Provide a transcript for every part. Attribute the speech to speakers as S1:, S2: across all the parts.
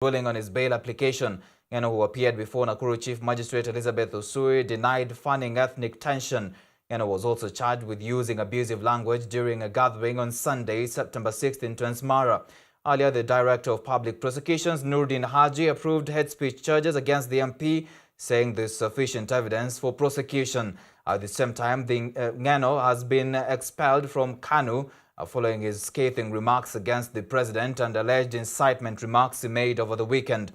S1: Ruling on his bail application, Ngeno, who appeared before Nakuru Chief Magistrate Elizabeth Usui, denied fanning ethnic tension. Ngeno was also charged with using abusive language during a gathering on Sunday, September 6th in Transmara. Earlier, the Director of Public Prosecutions, Nurdin Haji, approved hate speech charges against the MP, saying there's sufficient evidence for prosecution. At the same time, Ngeno has been expelled from KANU following his scathing remarks against the president and alleged incitement remarks he made over the weekend.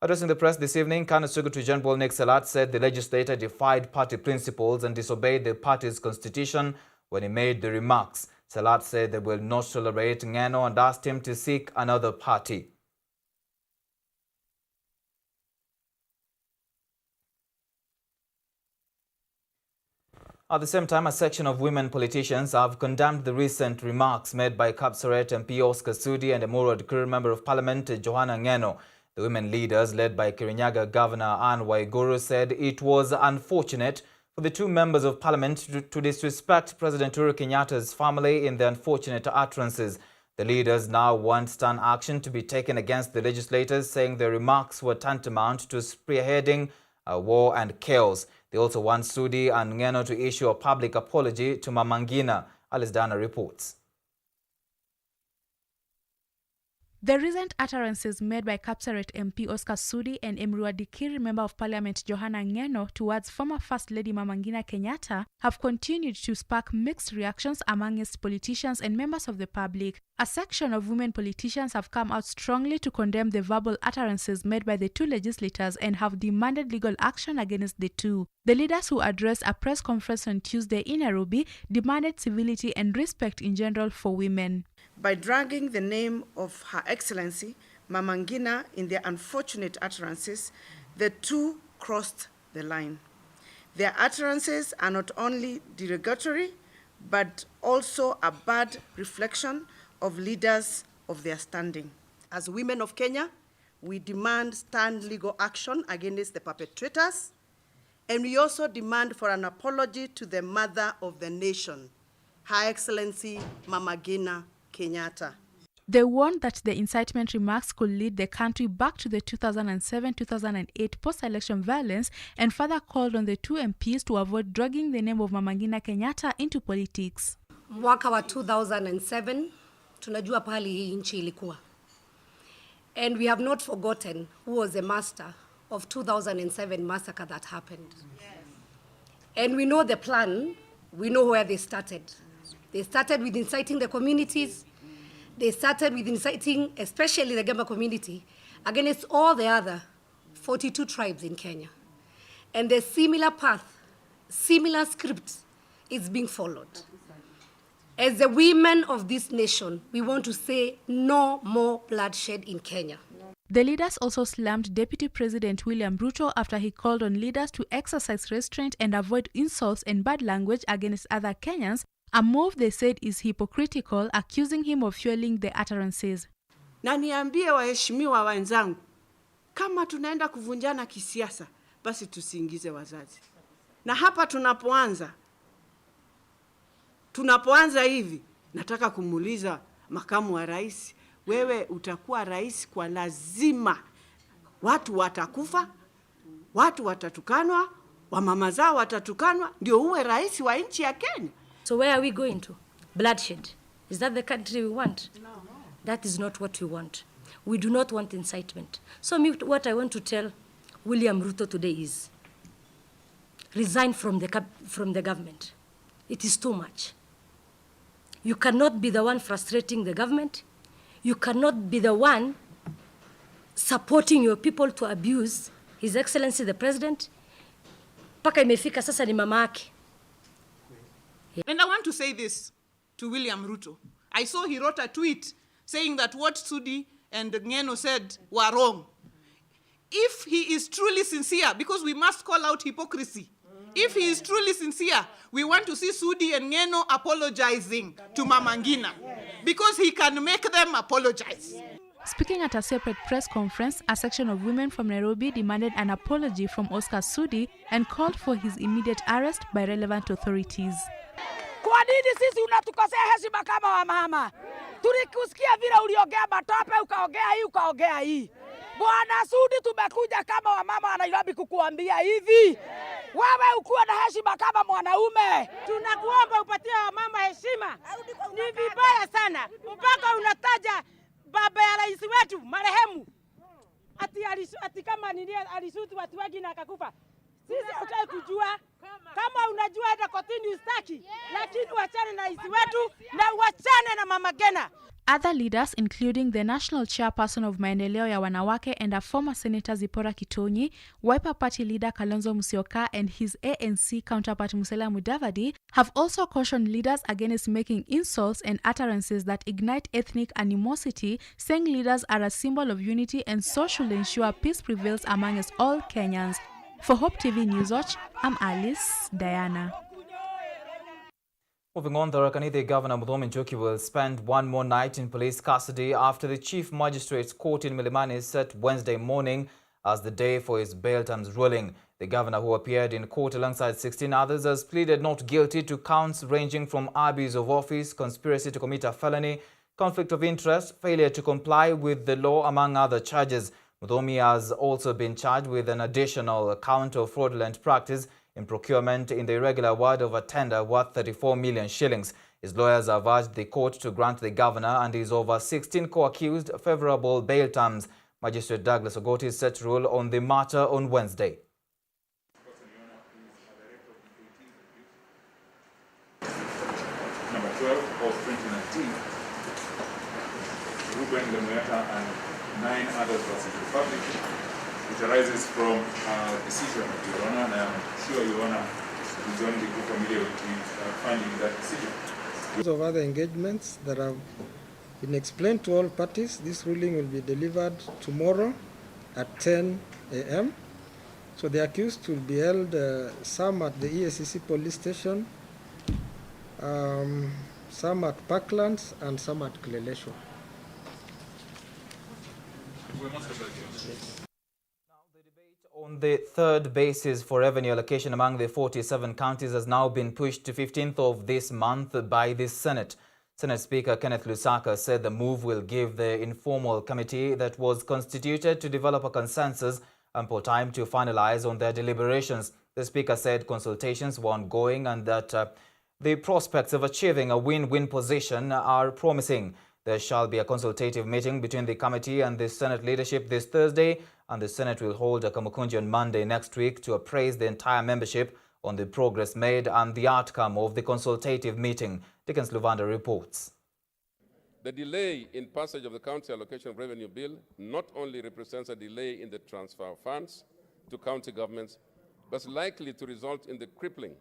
S1: Addressing the press this evening, KANU Secretary General Nick Salat said the legislator defied party principles and disobeyed the party's constitution when he made the remarks. Salat said they will not tolerate Ngeno and asked him to seek another party. At the same time, a section of women politicians have condemned the recent remarks made by Kapsaret MP Oscar Sudi and Emuru Dikirr Member of Parliament Johanna Ngeno. The women leaders, led by Kirinyaga Governor Anne Waiguru, said it was unfortunate for the two members of Parliament to disrespect President Uhuru Kenyatta's family in the unfortunate utterances. The leaders now want stern action to be taken against the legislators, saying their remarks were tantamount to spearheading war and chaos. They also want Sudi and Ngeno to issue a public apology to Mama Ngina. Alice Dana reports.
S2: The recent utterances made by Kapsaret MP Oscar Sudi and Emuru Dikirr Member of Parliament Johanna Ngeno towards former First Lady Mama Ngina Kenyatta have continued to spark mixed reactions amongst politicians and members of the public. A section of women politicians have come out strongly to condemn the verbal utterances made by the two legislators and have demanded legal action against the two. The leaders, who addressed a press conference on Tuesday in Nairobi, demanded civility and respect in general for women.
S3: By dragging the name of Her Excellency Mama Ngina in their unfortunate utterances, the two crossed the line. Their utterances are not only derogatory, but also a bad reflection of leaders of their standing. As women of Kenya, we demand stern legal action against the perpetrators, and we also demand for an apology to the mother of the nation, Her Excellency Mama Ngina Kenyatta.
S2: They warned that the incitement remarks could lead the country back to the 2007-2008 post-election violence, and further called on the two MPs to avoid dragging the name of Mama Ngina Kenyatta into politics.
S4: Mwaka wa 2007 tunajua pahali hii nchi ilikuwa. And we have not forgotten who was the master of 2007 massacre that happened. Yes. And we know the plan, we know where they started. They started with inciting the communities. They started with inciting, especially the Gamba community, against all the other 42 tribes in Kenya. And the similar path, similar script is being followed. As the women of this nation, we want to say no more bloodshed in Kenya.
S2: The leaders also slammed Deputy President William Ruto after he called on leaders to exercise restraint and avoid insults and bad language against other Kenyans, a move they said is hypocritical, accusing him of fueling the utterances.
S3: Na niambie waheshimiwa wenzangu, kama tunaenda kuvunjana kisiasa, basi tusiingize wazazi. Na hapa tunapoanza hivi, nataka kumuuliza makamu wa rais, wewe utakuwa rais kwa lazima. Watu watakufa, watu watatukanwa, wamama zao watatukanwa, ndio uwe rais wa nchi ya Kenya.
S4: So where are we going to? Bloodshed. Is that the country we want? No. That is not what we want. We do not want incitement. So what I want to tell William Ruto today is, resign from the government. It is too much. You cannot be the one frustrating the government. You cannot be the one supporting your people to abuse His Excellency the President. Paka imefika sasa ni mama yake.
S5: And I want to say this to William Ruto. I saw he wrote a tweet saying that what Sudi and Ngeno said were wrong. If he is truly sincere, because we must call out hypocrisy, if he is truly sincere, we want to see Sudi and Ngeno apologizing to Mama Ngina, because he can make them apologize.
S2: Speaking at a separate press conference, a section of women from Nairobi demanded an apology from Oscar Sudi and called for his immediate arrest by relevant authorities.
S6: Kwa nini sisi unatukosea heshima kama wa mama? Tulikusikia vile uliongea matope, ukaongea hii. Bwana Sudi, tumekuja kama wamama wa Nairobi kukuambia hivi. Wewe ukuwa na heshima kama mwanaume. Tunakuomba upatie wamama heshima. Ni vibaya sana. Mpaka unataja baba ya rais wetu marehemu. Ati kama nini alisuti watu wengi na akakufa. Sisi hatutaki kujua. Kama unajua hata kotini ustaki. Lakini wachane na rais wetu na wachane na Mama Ngina.
S2: Other leaders, including the national chairperson of Maendeleo ya Wanawake and a former Senator Zipporah Kitonyi, Wiper Party leader Kalonzo Musyoka and his ANC counterpart Musalia Mudavadi, have also cautioned leaders against making insults and utterances that ignite ethnic animosity, saying leaders are a symbol of unity and so should ensure peace prevails among us all Kenyans. For Hope TV Newswatch, I'm Alice Diana.
S1: Moving on, the Tharaka Governor Muthomi Njuki will spend one more night in police custody after the Chief Magistrate's Court in Milimani set Wednesday morning as the day for his bail terms ruling. The governor, who appeared in court alongside 16 others, has pleaded not guilty to counts ranging from abuse of office, conspiracy to commit a felony, conflict of interest, failure to comply with the law, among other charges. Muthomi has also been charged with an additional count of fraudulent practice in procurement in the irregular award of a tender worth 34 million shillings. His lawyers have urged the court to grant the governor and his over 16 co-accused favorable bail terms. Magistrate Douglas Ogoti is set to rule on the matter on Wednesday.
S7: Number 12 of 2019, Ruben Lemueta and 9 others versus the Republic, which arises from a decision of Your Honor, and I'm sure Your Honor is only familiar with finding that decision.
S8: Because of other engagements that have been explained to all parties, this ruling will be delivered tomorrow at 10 a.m. So the accused will be held, some at the EACC police station, some at Parklands, and some at Kileleshwa.
S1: On the third basis for revenue allocation among the 47 counties has now been pushed to 15th of this month by the Senate. Senate Speaker Kenneth Lusaka said the move will give the informal committee that was constituted to develop a consensus ample time to finalize on their deliberations. The Speaker said consultations were ongoing and that the prospects of achieving a win-win position are promising. There shall be a consultative meeting between the committee and the Senate leadership this Thursday, and the Senate will hold a Kamukunji on Monday next week to appraise the entire membership on the progress made and the outcome of the consultative meeting. Dickens Luvanda reports.
S9: The delay in passage of the County Allocation Revenue Bill not only represents a delay in the transfer of funds to county governments, but is likely to result in the crippling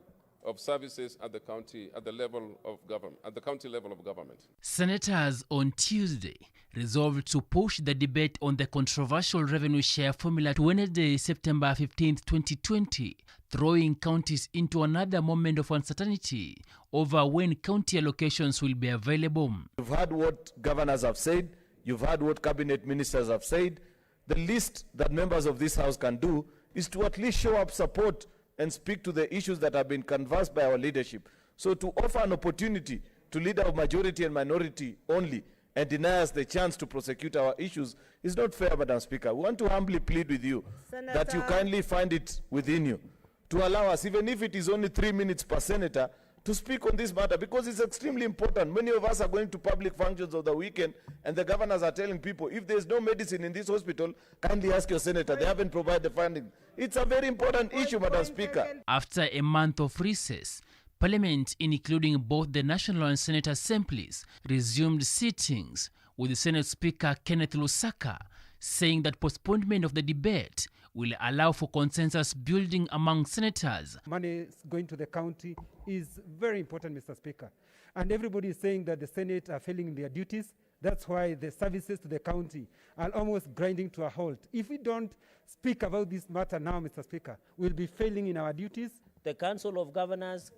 S9: of services at the county level of government.
S10: Senators on Tuesday resolved to push the debate on the controversial revenue share formula to Wednesday, September 15, 2020, throwing counties into another moment of uncertainty over when county allocations will be available.
S11: You've heard what governors have said, you've heard what cabinet ministers have said. The least that members of this house can do is to at least show up support and speak to the issues that have been canvassed by our leadership. So to offer an opportunity to leader of majority and minority only and deny us the chance to prosecute our issues is not fair, Madam Speaker. We want to humbly plead with you that you kindly find it within you to allow us, even if it is only 3 minutes per senator, to speak on this matter, because it's extremely important. Many of us are going to public functions of the weekend, and the governors are telling people, if there's no medicine in this hospital, kindly ask your senator. They haven't provided the funding. It's a very important issue, Madam Speaker.
S10: After a month of recess, Parliament, including both the National and Senate Assemblies, resumed sittings, with the Senate Speaker Kenneth Lusaka saying that postponement of the debate will allow for consensus building among senators.
S12: Money going to the county is very important, Mr. Speaker. And everybody is saying that the Senate are failing in their duties. That's why the services to the county are almost grinding to a halt. If we don't speak about this matter now, Mr. Speaker, we'll be failing in our duties.
S13: The Council of Governors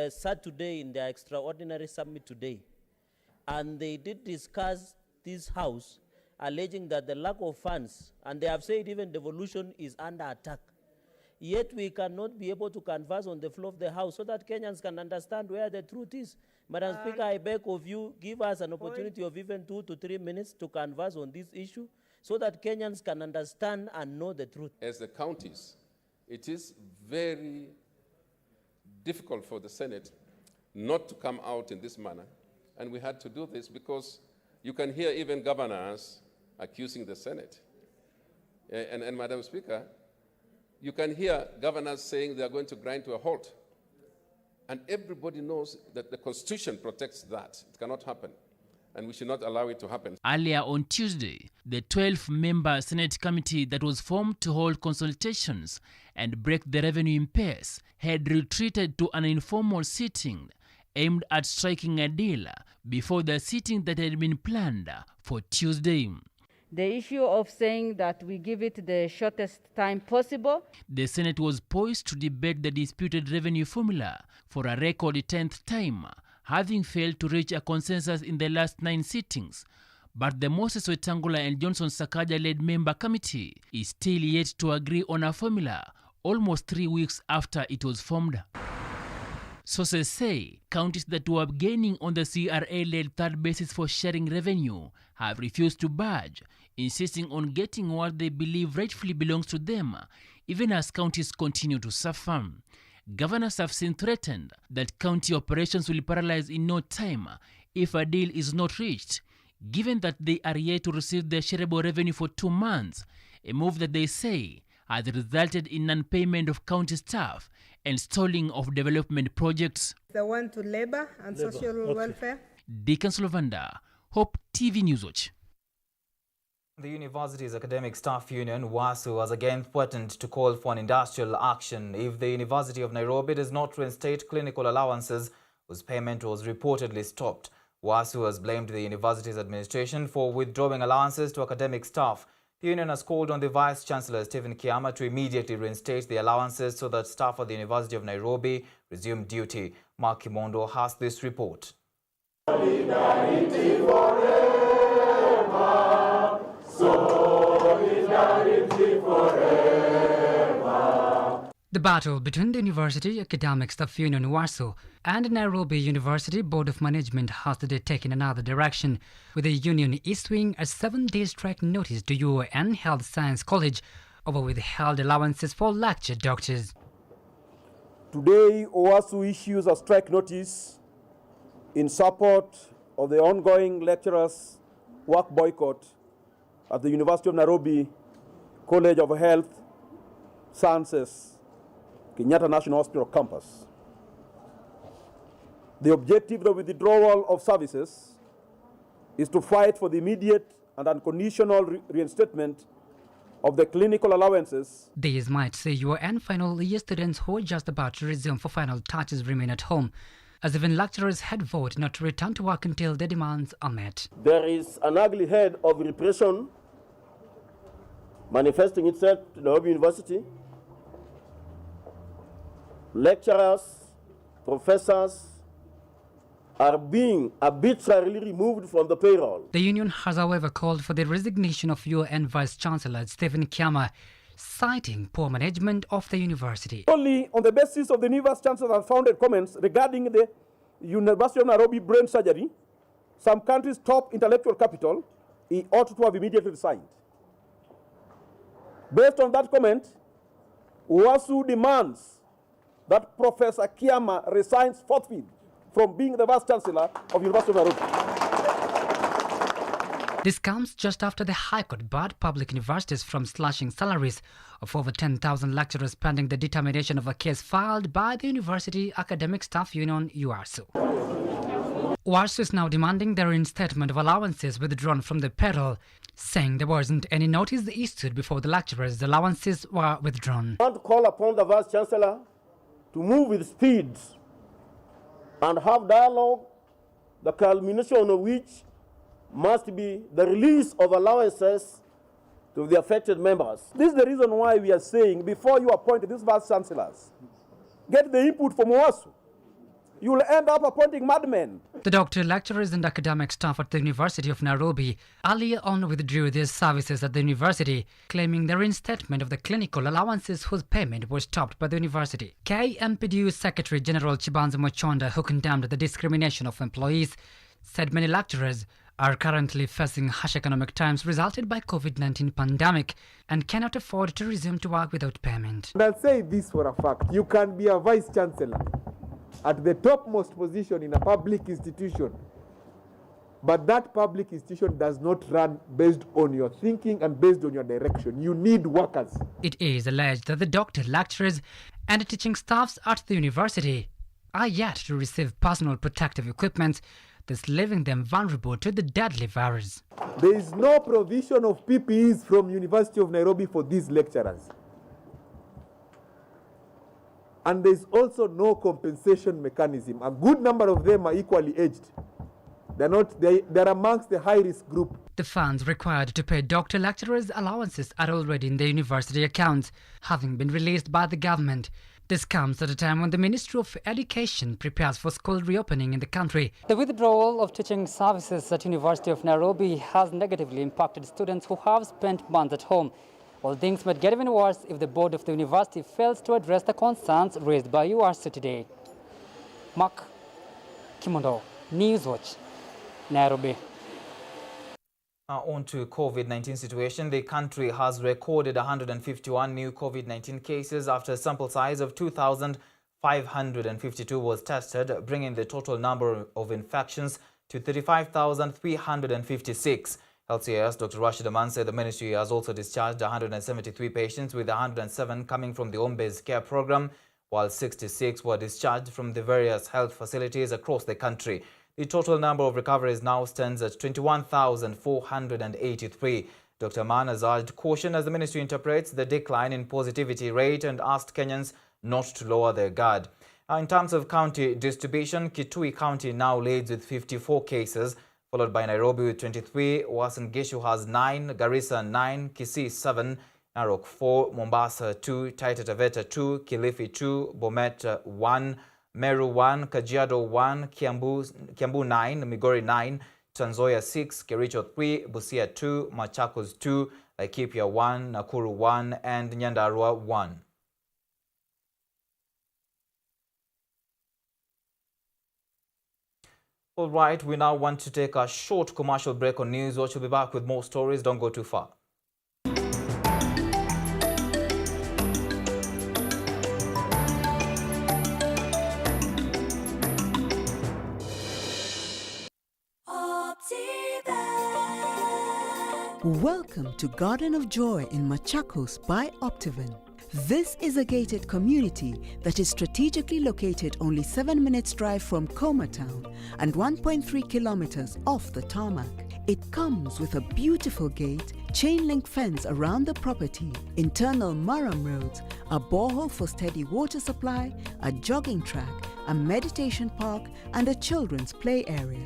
S13: sat today in their extraordinary summit today, and they did discuss this house, alleging that the lack of funds, and they have said even devolution is under attack. Yet we cannot be able to converse on the floor of the house so that Kenyans can understand where the truth is. Madam Speaker, I beg of you, give us an opportunity of even 2 to 3 minutes to converse on this issue. so that Kenyans can understand and know the truth.
S9: As the counties, it is very difficult for the Senate not to come out in this manner. And we had to do this because you can hear even governors accusing the Senate. And Madam Speaker, you can hear governors saying they are going to grind to a halt. And everybody knows that the Constitution protects that. It cannot happen. And we should not allow it to happen.
S10: Earlier on Tuesday, the 12-member Senate committee that was formed to hold consultations and break the revenue impasse had retreated to an informal sitting aimed at striking a deal before the sitting that had been planned for Tuesday.
S14: The issue of saying that we give it the shortest time possible.
S10: The Senate was poised to debate the disputed revenue formula for a record 10th time, having failed to reach a consensus in the last 9 sittings. But the Moses Wetangula and Johnson Sakaja-led member committee is still yet to agree on a formula almost 3 weeks after it was formed. Sources say counties that were gaining on the CRA-led third basis for sharing revenue have refused to budge, insisting on getting what they believe rightfully belongs to them, even as counties continue to suffer. Governors have since threatened that county operations will paralyze in no time if a deal is not reached, given that they are yet to receive their shareable revenue for 2 months, a move that they say has resulted in non-payment of county staff and stalling of development projects.
S15: The one to labor and social welfare.
S10: Deacon Slovanda, Hope TV Newswatch.
S1: The university's academic staff union, WASU, has again threatened to call for an industrial action if the University of Nairobi does not reinstate clinical allowances whose payment was reportedly stopped. WASU has blamed the university's administration for withdrawing allowances to academic staff. The union has called on the Vice-Chancellor Stephen Kiama to immediately reinstate the allowances so that staff at the University of Nairobi resume duty. Mark Kimondo has this report.
S16: Solidarity forever. Solidarity forever.
S17: The battle between the University Academic Staff Union WASU and Nairobi University Board of Management has today taken another direction, with the union issuing a 7-day strike notice to UON Health Science College over withheld allowances for lecture doctors.
S18: Today, WASU issues a strike notice in support of the ongoing lecturers' work boycott at the University of Nairobi College of Health Sciences, Kenyatta National Hospital campus. The objective of the withdrawal of services is to fight for the immediate and unconditional reinstatement of the clinical allowances.
S17: These might say UON final year students who are just about to resume for final touches remain at home, as even lecturers had voted not to return to work until their demands are met.
S18: There is an ugly head of repression manifesting itself to Nairobi University. Lecturers, professors are being arbitrarily removed from the payroll.
S17: The union has, however, called for the resignation of UON Vice-Chancellor Stephen Kiama, citing poor management of the university.
S18: Only on the basis of the new Vice-Chancellor's unfounded comments regarding the University of Nairobi brain surgery, some country's top intellectual capital, he ought to have immediately resigned. Based on that comment, WASU demands that Professor Kiama resigns forthwith from being the Vice-Chancellor of University of Nairobi.
S17: This comes just after the High Court barred public universities from slashing salaries of over 10,000 lecturers pending the determination of a case filed by the University Academic Staff Union, UASU. UASU is now demanding the reinstatement of allowances withdrawn from the payroll, saying there wasn't any notice issued before the lecturers' allowances were withdrawn.
S18: I want to call upon the Vice-Chancellor to move with speed and have dialogue, the culmination of which must be the release of allowances to the affected members. This is the reason why we are saying, before you appoint these Vice-Chancellors, get the input from WASU. You will end up appointing madmen.
S17: The doctor, lecturers and academic staff at the University of Nairobi earlier on withdrew their services at the university, claiming the reinstatement of the clinical allowances whose payment was stopped by the university. KMPDU Secretary General Chibanza Mochonda, who condemned the discrimination of employees, said many lecturers are currently facing harsh economic times resulted by COVID-19 pandemic and cannot afford to resume to work without payment.
S19: And I'll say this for a fact. You can be a vice chancellor at the topmost position in a public institution, but that public institution does not run based on your thinking and based on your direction. You need workers.
S17: It is alleged that the doctor, lecturers and teaching staffs at the university are yet to receive personal protective equipment, thus leaving them vulnerable to the deadly virus.
S19: There is no provision of PPEs from University of Nairobi for these lecturers. And there is also no compensation mechanism. A good number of them are equally aged. They're amongst the high-risk group.
S17: The funds required to pay doctor lecturers' allowances are already in the university accounts, having been released by the government. This comes at a time when the Ministry of Education prepares for school reopening in the country. The withdrawal of teaching services at University of Nairobi has negatively impacted students who have spent months at home. Well, things might get even worse if the board of the university fails to address the concerns raised by URC today. Mark Kimondo, Newswatch, Nairobi.
S1: On to COVID-19 situation. The country has recorded 151 new COVID-19 cases after a sample size of 2,552 was tested, bringing the total number of infections to 35,356. LCAS Dr. Rashid Aman said the ministry has also discharged 173 patients, with 107 coming from the home-based care program, while 66 were discharged from the various health facilities across the country. The total number of recoveries now stands at 21,483. Dr. Mann has urged caution as the ministry interprets the decline in positivity rate and asked Kenyans not to lower their guard. In terms of county distribution, Kitui County now leads with 54 cases, followed by Nairobi with 23, Uasin Gishu has 9, Garissa 9, Kisii 7, Narok 4, Mombasa 2, Taita Taveta 2, Kilifi 2, Bomet 1, Meru 1, Kajiado 1, Kiambu 9, Migori 9, Trans Nzoia 6, Kericho 3, Busia 2, Machakos 2, Laikipia 1, Nakuru 1, and Nyandarua 1. All right, we now want to take a short commercial break on News Watch. We'll be back with more stories. Don't go too far.
S20: Welcome to Garden of Joy in Machakos by HopeTvKenya. This is a gated community that is strategically located only 7 minutes drive from Koma town and 1.3 kilometers off the tarmac. It comes with a beautiful gate, chain link fence around the property, internal Maram roads, a borehole for steady water supply, a jogging track, a meditation park, and a children's play area.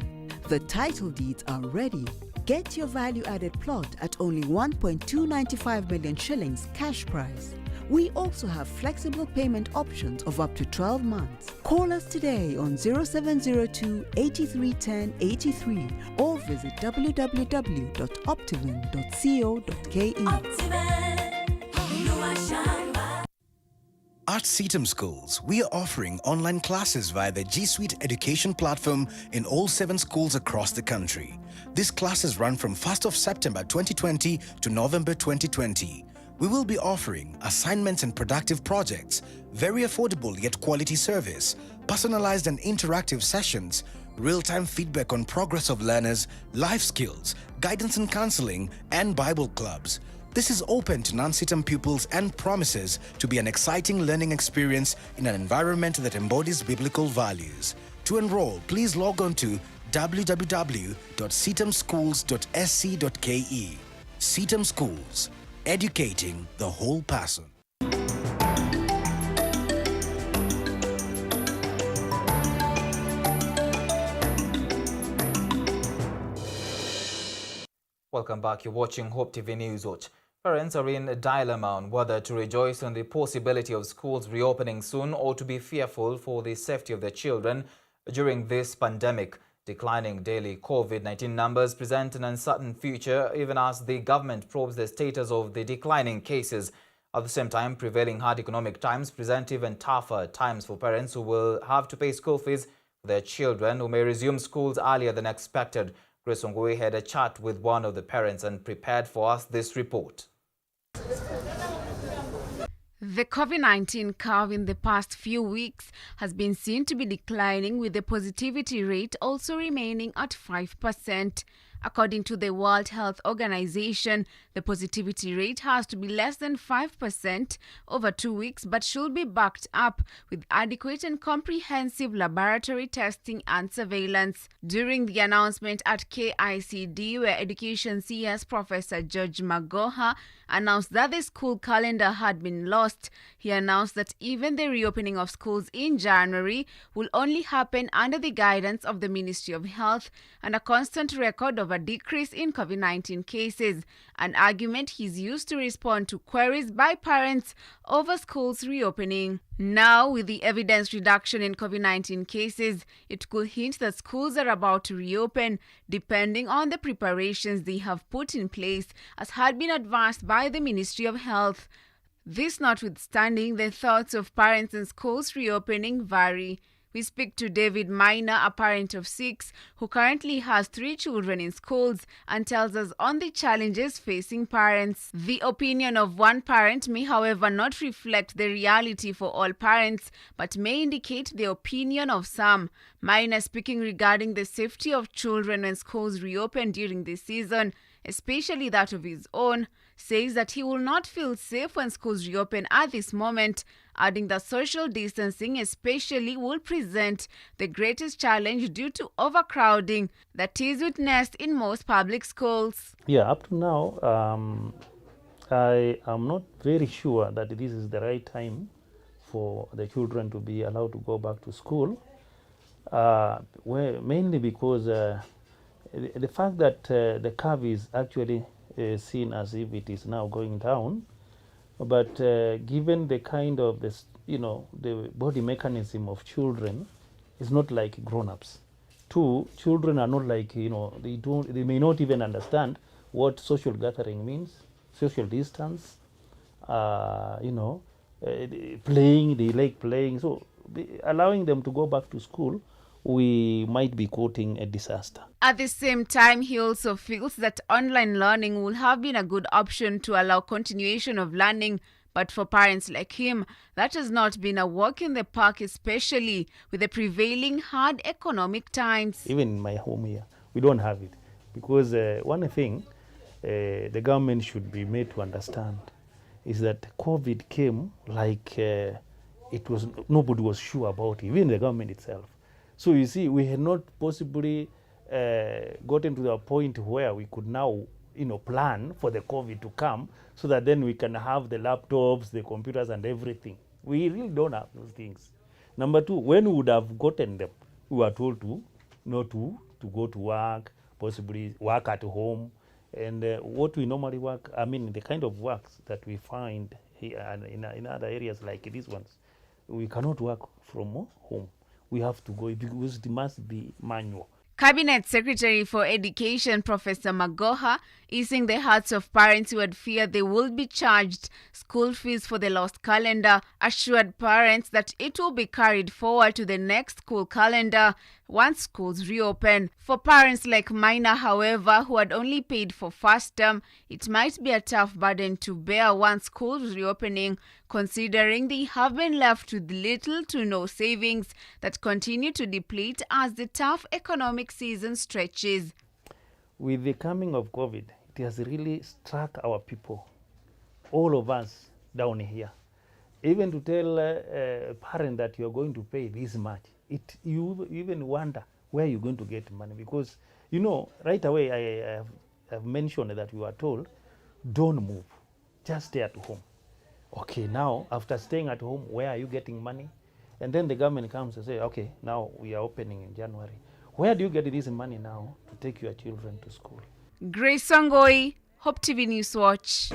S20: The title deeds are ready. Get your value-added plot at only 1.295 million shillings cash price. We also have flexible payment options of up to 12 months. Call us today on 0702 8310 83 or visit www.optiven.co.ke.
S21: At CETM Schools, we are offering online classes via the G Suite education platform in all 7 schools across the country. These classes run from 1st of September 2020 to November 2020. We will be offering assignments and productive projects, very affordable yet quality service, personalized and interactive sessions, real-time feedback on progress of learners, life skills, guidance and counseling, and Bible clubs. This is open to non-CETM pupils and promises to be an exciting learning experience in an environment that embodies biblical values. To enroll, please log on to www.cetamschools.sc.ke. CETM Schools, educating the whole person.
S1: Welcome back. You're watching Hope TV News Watch. Parents are in a dilemma on whether to rejoice on the possibility of schools reopening soon or to be fearful for the safety of their children during this pandemic. Declining daily COVID-19 numbers present an uncertain future, even as the government probes the status of the declining cases. At the same time, prevailing hard economic times present even tougher times for parents who will have to pay school fees for their children who may resume schools earlier than expected. Grace Ongui had a chat with one of the parents and prepared for us this report.
S3: The COVID-19 curve in the past few weeks has been seen to be declining, with the positivity rate also remaining at 5%. According to the World Health Organization, the positivity rate has to be less than 5% over 2 weeks, but should be backed up with adequate and comprehensive laboratory testing and surveillance. During the announcement at KICD, where Education CS Professor George Magoha announced that the school calendar had been lost, he announced that even the reopening of schools in January will only happen under the guidance of the Ministry of Health and a constant record of a decrease in COVID-19 cases, an argument he's used to respond to queries by parents over schools reopening. Now, with the evidence reduction in COVID-19 cases, it could hint that schools are about to reopen, depending on the preparations they have put in place, as had been advised by the Ministry of Health. This notwithstanding, the thoughts of parents and schools reopening vary. We speak to David Minor, a parent of 6, who currently has 3 children in schools, and tells us on the challenges facing parents. The opinion of one parent may, however, not reflect the reality for all parents, but may indicate the opinion of some. Minor, speaking regarding the safety of children when schools reopen during this season, especially that of his own, says that he will not feel safe when schools reopen at this moment, adding that social distancing especially will present the greatest challenge due to overcrowding that is witnessed in most public schools.
S22: Yeah, up to now, I am not very sure that this is the right time for the children to be allowed to go back to school, mainly because the fact that the curve is actually seen as if it is now going down, but given the kind of this, the body mechanism of children is not like grown-ups. 2, children are not like, they may not even understand what social gathering means, social distance, playing, they like playing. So allowing them to go back to school, we might be quoting a disaster.
S3: At the same time, he also feels that online learning would have been a good option to allow continuation of learning, but for parents like him, that has not been a walk in the park, especially with the prevailing hard economic times.
S22: Even in my home here, we don't have it, because one thing the government should be made to understand is that COVID came like nobody was sure about it, even the government itself. So you see, we had not possibly gotten to the point where we could now, plan for the COVID to come, so that then we can have the laptops, the computers, and everything. We really don't have those things. Number 2, when we would have gotten them, we were told to not to go to work, possibly work at home, and what we normally work. I mean, the kind of works that we find here and in other areas like these ones, we cannot work from home. We have to go because it must be manual.
S3: Cabinet Secretary for Education Professor Magoha, easing the hearts of parents who had feared they would be charged school fees for the lost calendar, assured parents that it will be carried forward to the next school calendar once schools reopen. For parents like Minor, however, who had only paid for first term, it might be a tough burden to bear once schools reopening, considering they have been left with little to no savings that continue to deplete as the tough economic season stretches.
S22: With the coming of COVID, it has really struck our people, all of us down here. Even to tell a parent that you're going to pay this much, you even wonder where you're going to get money, because, right away I have mentioned that you are told, don't move, just stay at home. Okay, now after staying at home, where are you getting money? And then the government comes and say, okay, now we are opening in January. Where do you get this money now to take your children to school?
S3: Grace Ongui, Hope TV News Watch.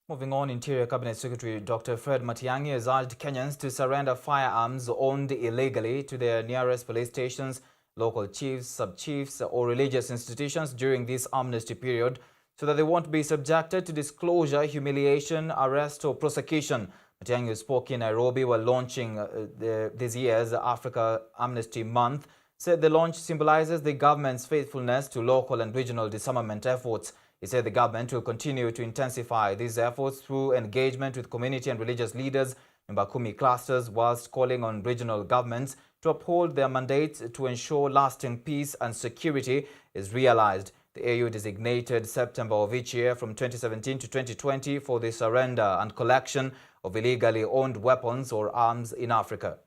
S1: Moving on, Interior Cabinet Secretary Dr. Fred Matiang'i has urged Kenyans to surrender firearms owned illegally to their nearest police stations, local chiefs, sub-chiefs, or religious institutions during this amnesty period, so that they won't be subjected to disclosure, humiliation, arrest, or prosecution. Matiang'i spoke in Nairobi while launching this year's Africa Amnesty Month. said the launch symbolizes the government's faithfulness to local and regional disarmament efforts. He said the government will continue to intensify these efforts through engagement with community and religious leaders in Bakumi clusters, whilst calling on regional governments to uphold their mandates to ensure lasting peace and security is realized. The AU designated September of each year from 2017 to 2020 for the surrender and collection of illegally owned weapons or arms in Africa.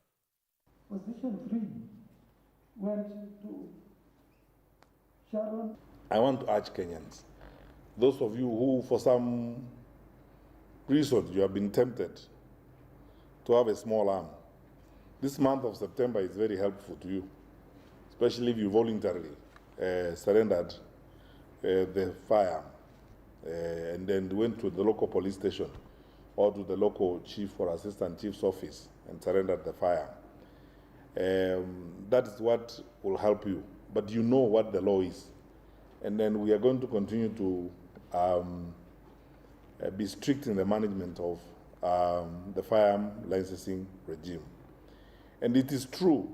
S4: Position 3 went to Sharon.
S5: I want to urge Kenyans, those of you who for some reason you have been tempted to have a small arm, this month of September is very helpful to you, especially if you voluntarily surrendered the firearm and then went to the local police station or to the local chief or assistant chief's office and surrendered the firearm. That is what will help you, but you know what the law is. And then we are going to continue to be strict in the management of the firearm licensing regime. And it is true,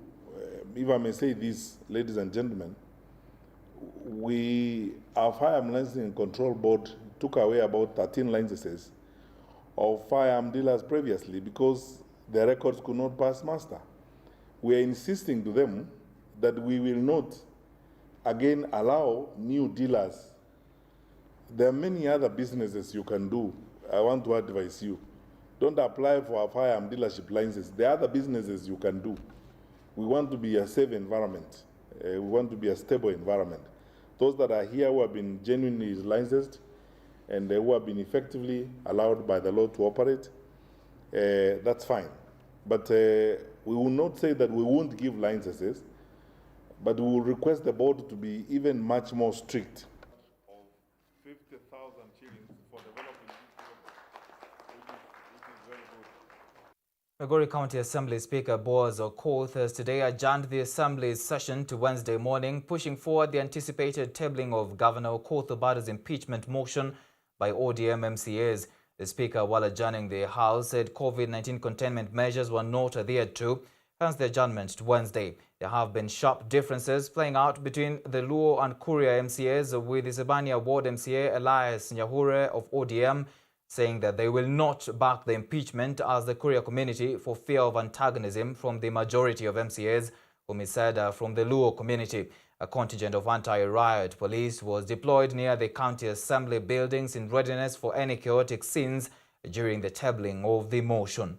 S5: if I may say this, ladies and gentlemen, our Firearm Licensing and Control Board took away about 13 licenses of firearm dealers previously because their records could not pass muster. We are insisting to them that we will not again allow new dealers. There are many other businesses you can do. I want to advise you. Don't apply for a firearm dealership license. There are other businesses you can do. We want to be a safe environment. We want to be a stable environment. Those that are here who have been genuinely licensed and who have been effectively allowed by the law to operate, that's fine. But we will not say that we won't give licenses, but we will request the board to be even much more strict. Of 50,000 shillings for developing which is very good.
S1: Migori County Assembly Speaker Boaz Okoth today adjourned the Assembly's session to Wednesday morning, pushing forward the anticipated tabling of Governor Okoth Obada's impeachment motion by ODM MCAs. The Speaker, while adjourning the House, said COVID-19 containment measures were not adhered to, hence the adjournment to Wednesday. There have been sharp differences playing out between the Luo and Kuria MCAs, with the Sibania Ward MCA Elias Nyahure of ODM saying that they will not back the impeachment as the Kuria community for fear of antagonism from the majority of MCAs, whom he said are from the Luo community. A contingent of anti-riot police was deployed near the county assembly buildings in readiness for any chaotic scenes during the tabling of the motion.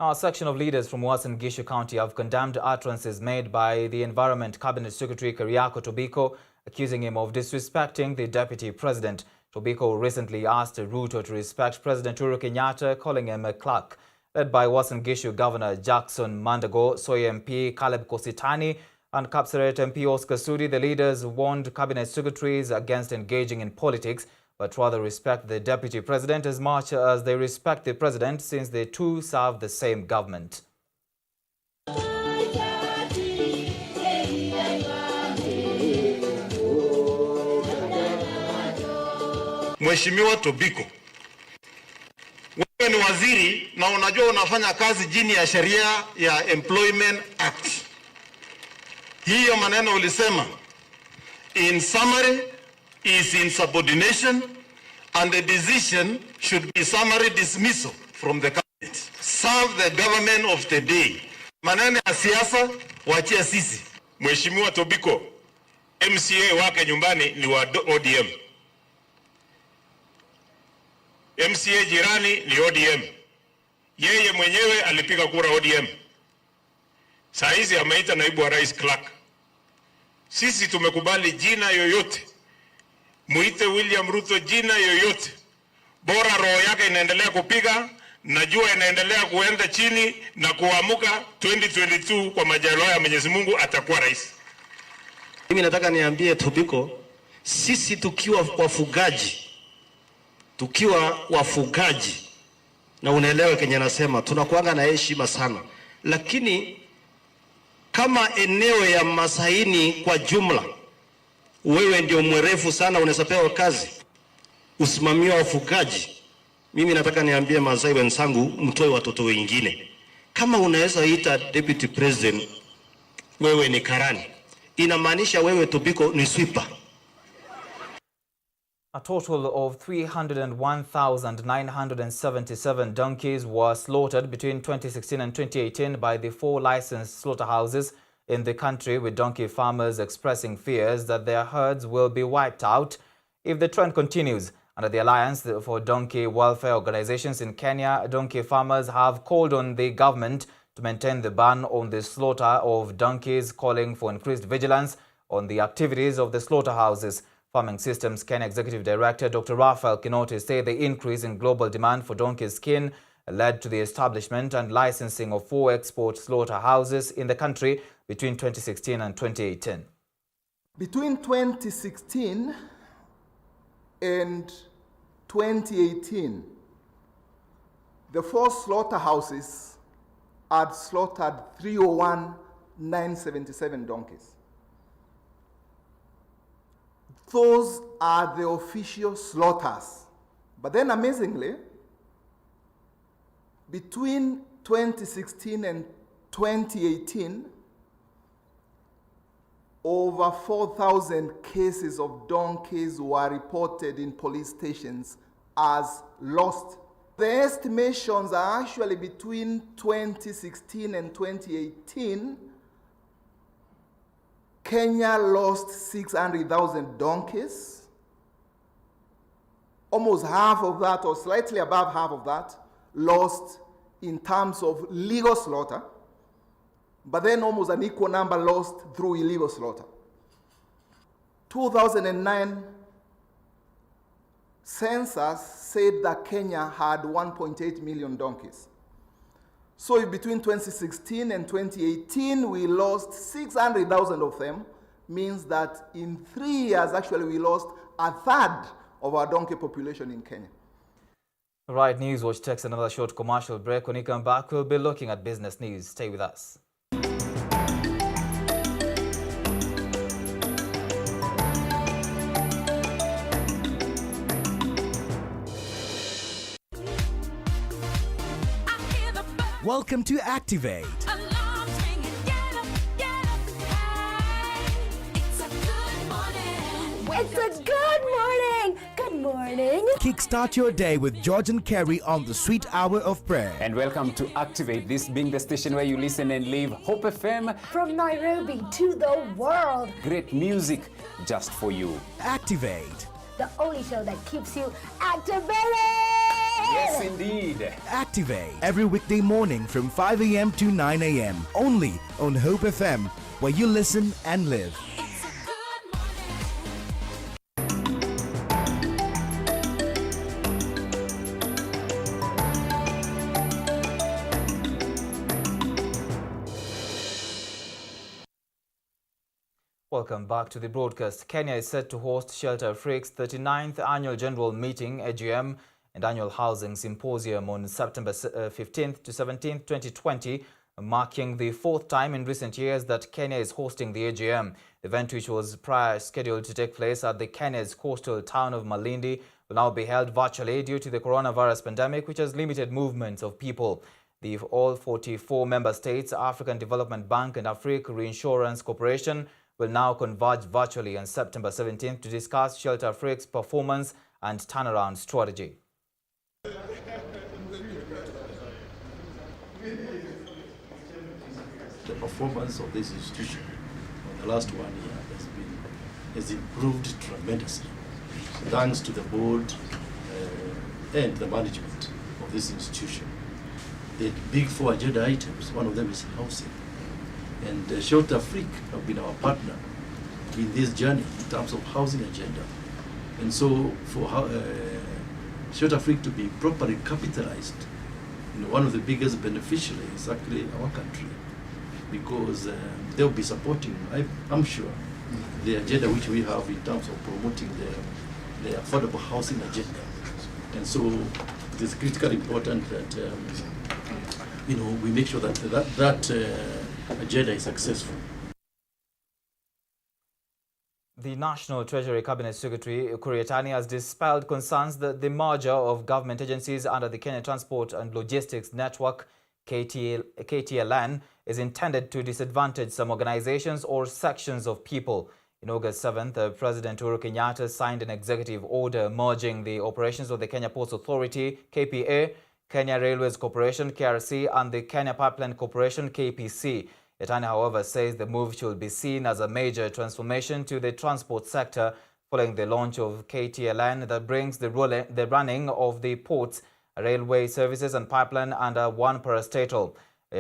S1: Now, a section of leaders from Uasin Gishu County have condemned utterances made by the Environment Cabinet Secretary Keriako Tobiko, accusing him of disrespecting the Deputy President. Tobiko recently asked Ruto to respect President Uhuru Kenyatta, calling him a clerk. Led by Uasin Gishu Governor Jackson Mandago, Soy MP Caleb Kositani and Kapseret MP Oscar Sudi, the leaders warned Cabinet Secretaries against engaging in politics, but rather respect the Deputy President as much as they respect the President, since they too serve the same government.
S23: Mheshimiwa Tobiko, wewe ni waziri na unajua unafanya kazi chini ya sheria ya Employment Act. Hiyo maneno ulisema, in summary is insubordination and the decision should be summary dismissal from the cabinet. Serve the government of the day. Maneno ya siasa waachia sisi. Mheshimiwa Tobiko, MCA wake nyumbani ni wa ODM. MCA jirani ni ODM. Yeye mwenyewe alipiga kura ODM. Saa hizi ameita naibu wa rais clerk. Sisi tumekubali jina yoyote. Muite William Ruto jina yoyote. Bora roho yake inaendelea kupiga, najua inaendelea kuenda chini na kuamuka 2022 kwa majaliwa ya Mwenyezi Mungu atakuwa rais.
S24: Mimi nataka niambie Tobiko, sisi tukiwa wafugaji na unaelewa Kenya nasema tunakuanga na heshima sana, lakini kama eneo ya Masaini kwa jumla wewe ndio mwerefu sana, unasapewa kazi usimamia wafugaji, mimi nataka niambie Masai wenzangu mtoe watoto wengine. Kama unaweza ita deputy president wewe ni karani, inamaanisha wewe Tobiko ni sweeper.
S1: A total of 301,977 donkeys were slaughtered between 2016 and 2018 by the 4 licensed slaughterhouses in the country, with donkey farmers expressing fears that their herds will be wiped out if the trend continues. Under the Alliance for Donkey Welfare Organizations in Kenya, donkey farmers have called on the government to maintain the ban on the slaughter of donkeys, calling for increased vigilance on the activities of the slaughterhouses. Farming Systems Kenya Executive Director Dr. Raphael Kinoti said the increase in global demand for donkey skin led to the establishment and licensing of 4 export slaughterhouses in the country between 2016 and 2018.
S2: Between 2016 and 2018, the 4 slaughterhouses had slaughtered 301,977 donkeys. Those are the official slaughters. But then amazingly, between 2016 and 2018, over 4,000 cases of donkeys were reported in police stations as lost. The estimations are actually between 2016 and 2018, Kenya lost 600,000 donkeys. Almost half of that, or slightly above half of that, lost in terms of legal slaughter, but then almost an equal number lost through illegal slaughter. 2009 census said that Kenya had 1.8 million donkeys. So if between 2016 and 2018, we lost 600,000 of them, means that in 3 years, actually, we lost a third of our donkey population in Kenya.
S1: Right, Newswatch takes another short commercial break. When we come back, we'll be looking at business news. Stay with us.
S21: Welcome to Activate.
S6: It's a good morning. Good morning.
S21: Kickstart your day with George and Kerry on the Sweet Hour of Prayer.
S7: And welcome to Activate, this being the station where you listen and live Hope FM.
S6: From Nairobi to the world.
S7: Great music just for you.
S21: Activate.
S6: The only show that keeps you activated.
S7: Yes, indeed.
S21: Activate every weekday morning from 5 a.m. to 9 a.m. only on Hope FM, where you listen and live.
S1: Welcome back to the broadcast. Kenya is set to host Shelter Afrique's 39th Annual General Meeting, AGM, and Annual Housing Symposium on September 15th to 17th, 2020, marking the 4th time in recent years that Kenya is hosting the AGM. The event, which was prior scheduled to take place at the Kenya's coastal town of Malindi, will now be held virtually due to the coronavirus pandemic, which has limited movements of people. The all 44 member states, African Development Bank and Afrique Reinsurance Corporation will now converge virtually on September 17th to discuss Shelter Afrique's performance and turnaround strategy.
S8: The performance of this institution in the last 1 year has improved tremendously, thanks to the board and the management of this institution. The big 4 agenda items, one of them is housing. And Shelter Afrique have been our partner in this journey in terms of housing agenda. And so for Shelter Afrique to be properly capitalized, one of the biggest beneficiaries is actually our country, because they'll be supporting, I'm sure, the agenda which we have in terms of promoting the affordable housing agenda. And so it is critically important that we make sure that that agenda is successful.
S1: The National Treasury Cabinet Secretary Tonny has dispelled concerns that the merger of government agencies under the Kenya Transport and Logistics Network KTLN is intended to disadvantage some organizations or sections of people. On August 7th, President Uhuru Kenyatta signed an executive order merging the operations of the Kenya Ports Authority, KPA, Kenya Railways Corporation, KRC, and the Kenya Pipeline Corporation, KPC. Tonny, however, says the move should be seen as a major transformation to the transport sector following the launch of KTLN that brings the running of the ports, railway services and pipeline under one parastatal.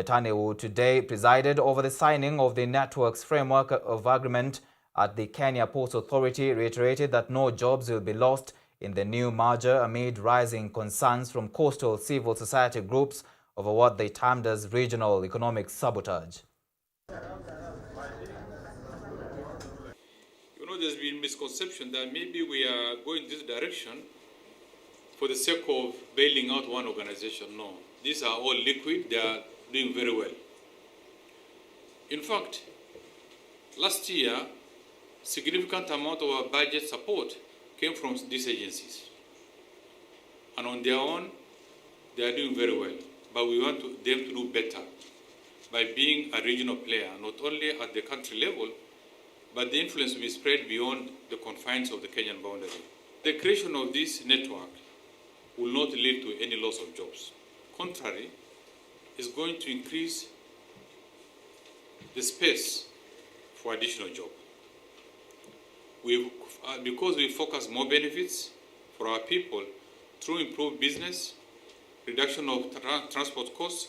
S1: Tonny, who today presided over the signing of the network's framework of agreement at the Kenya Ports Authority, reiterated that no jobs will be lost in the new merger amid rising concerns from coastal civil society groups over what they termed as regional economic sabotage.
S9: There's been misconception that maybe we are going this direction for the sake of bailing out one organization. No, these are all liquid. They are doing very well. In fact, last year, significant amount of our budget support came from these agencies. And on their own, they are doing very well. But we want them to do better by being a regional player, not only at the country level, but the influence will be spread beyond the confines of the Kenyan boundary. The creation of this network will not lead to any loss of jobs. Contrary, it's going to increase the space for additional jobs. Because we focus more benefits for our people through improved business, reduction of transport costs,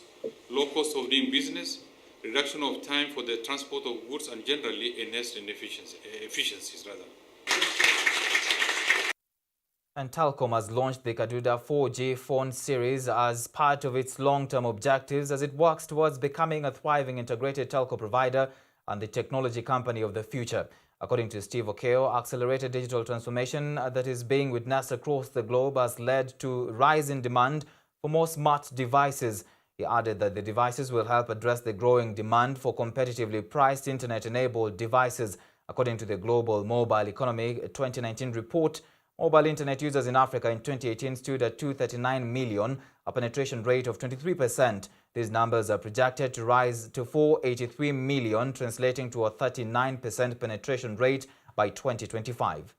S9: low cost of doing business, reduction of time for the transport of goods, and generally enhanced efficiencies.
S1: And Telkom has launched the Kaduda 4G phone series as part of its long-term objectives as it works towards becoming a thriving integrated telco provider and the technology company of the future. According to Steve Okeo, accelerated digital transformation that is being witnessed across the globe has led to rise in demand for more smart devices. He added that the devices will help address the growing demand for competitively priced internet-enabled devices. According to the Global Mobile Economy 2019 report, mobile internet users in Africa in 2018 stood at 239 million, a penetration rate of 23%. These numbers are projected to rise to 483 million, translating to a 39% penetration rate by 2025.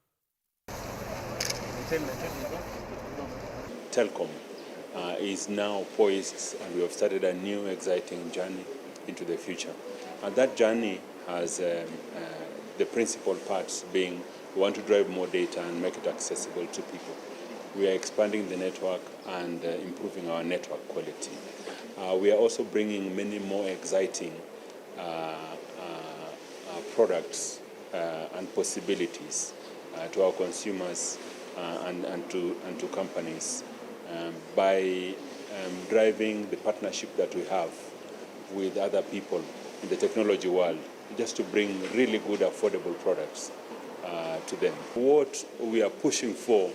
S11: Telkom is now poised, and we have started a new exciting journey into the future. And that journey has the principal parts being we want to drive more data and make it accessible to people. We are expanding the network and improving our network quality. We are also bringing many more exciting products and possibilities to our consumers and to companies by driving the partnership that we have with other people in the technology world, just to bring really good, affordable products to them. What we are pushing for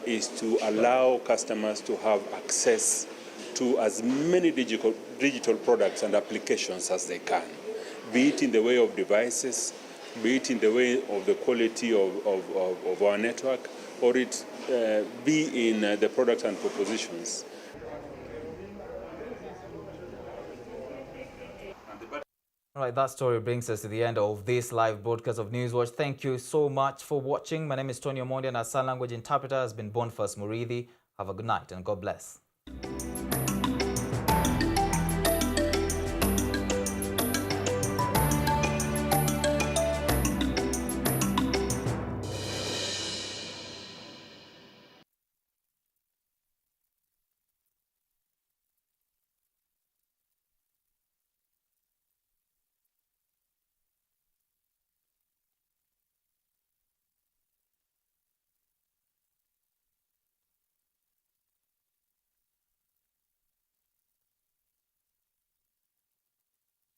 S11: is to allow customers to have access to as many digital products and applications as they can, be it in the way of devices, be it in the way of the quality of our network, or it be in the products and propositions.
S1: All right, that story brings us to the end of this live broadcast of Newswatch. Thank you so much for watching. My name is Tonny Omondi, and our sign language interpreter has been Boniface Murithi. Have a good night and God bless.